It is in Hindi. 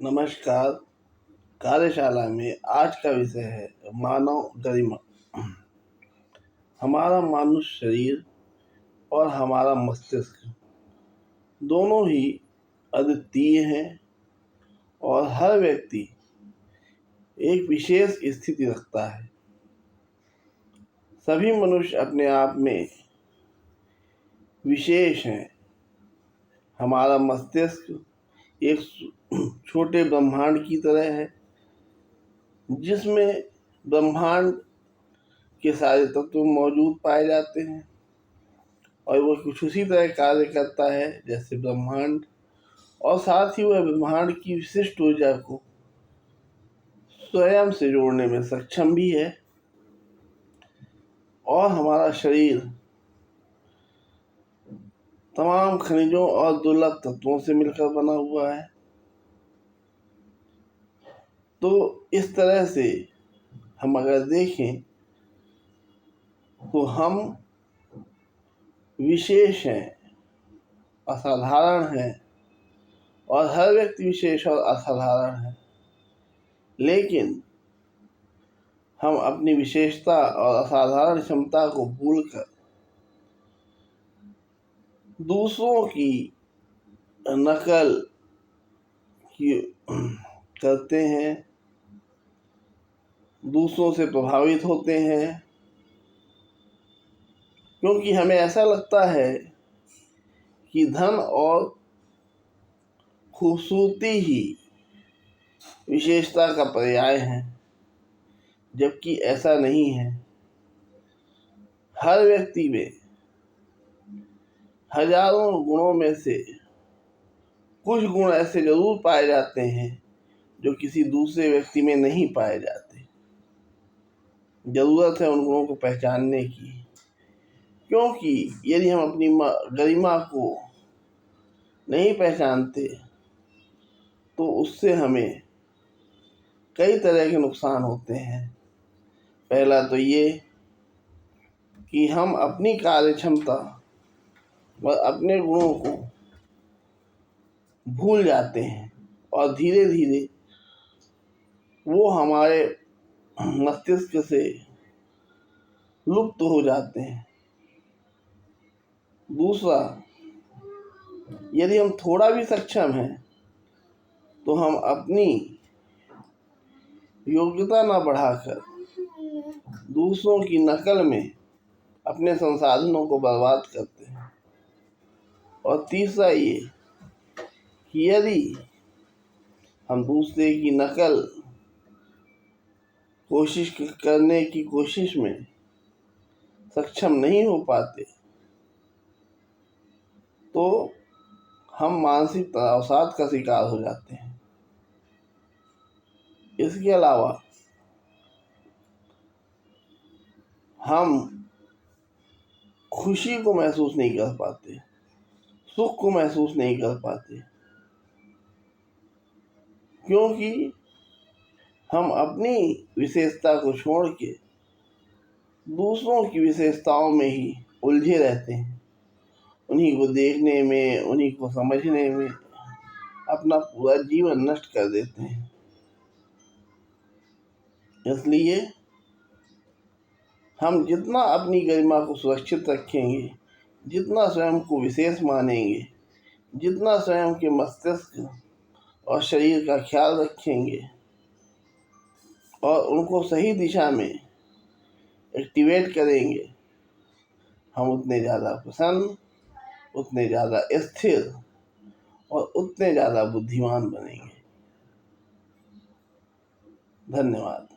नमस्कार। कार्यशाला में आज का विषय है मानव गरिमा। हमारा मानुष शरीर और हमारा मस्तिष्क दोनों ही अद्वितीय हैं और हर व्यक्ति एक विशेष स्थिति रखता है। सभी मनुष्य अपने आप में विशेष हैं। हमारा मस्तिष्क एक छोटे ब्रह्मांड की तरह है जिसमें ब्रह्मांड के सारे तत्व मौजूद पाए जाते हैं और वो कुछ उसी तरह कार्य करता है जैसे ब्रह्मांड, और साथ ही वह ब्रह्मांड की विशिष्ट ऊर्जा को स्वयं से जोड़ने में सक्षम भी है। और हमारा शरीर तमाम खनिजों और दुर्लभ तत्वों से मिलकर बना हुआ है। तो इस तरह से हम अगर देखें तो हम विशेष हैं, असाधारण हैं, और हर व्यक्ति विशेष और असाधारण है। लेकिन हम अपनी विशेषता और असाधारण क्षमता को भूलकर दूसरों की नकल करते हैं, दूसरों से प्रभावित होते हैं, क्योंकि हमें ऐसा लगता है कि धन और खूबसूरती ही विशेषता का पर्याय है, जबकि ऐसा नहीं है। हर व्यक्ति में हजारों गुणों में से कुछ गुण ऐसे जरूर पाए जाते हैं जो किसी दूसरे व्यक्ति में नहीं पाए जाते। जरूरत है उन गुणों को पहचानने की, क्योंकि यदि हम अपनी गरिमा को नहीं पहचानते तो उससे हमें कई तरह के नुकसान होते हैं। पहला तो ये कि हम अपनी कार्य क्षमता व अपने गुणों को भूल जाते हैं और धीरे धीरे वो हमारे मस्तिष्क से लुप्त हो जाते हैं। दूसरा, यदि हम थोड़ा भी सक्षम हैं तो हम अपनी योग्यता न बढ़ाकर दूसरों की नकल में अपने संसाधनों को बर्बाद करते हैं। और तीसरा ये कि यदि हम दूसरे की नकल करने की कोशिश में सक्षम नहीं हो पाते तो हम मानसिक अवसाद का शिकार हो जाते हैं। इसके अलावा हम खुशी को महसूस नहीं कर पाते, सुख को महसूस नहीं कर पाते, क्योंकि हम अपनी विशेषता को छोड़ के दूसरों की विशेषताओं में ही उलझे रहते हैं। उन्हीं को देखने में, उन्हीं को समझने में अपना पूरा जीवन नष्ट कर देते हैं। इसलिए हम जितना अपनी गरिमा को सुरक्षित रखेंगे, जितना स्वयं को विशेष मानेंगे, जितना स्वयं के मस्तिष्क और शरीर का ख्याल रखेंगे और उनको सही दिशा में एक्टिवेट करेंगे, हम उतने ज़्यादा प्रसन्न, उतने ज़्यादा स्थिर और उतने ज़्यादा बुद्धिमान बनेंगे। धन्यवाद।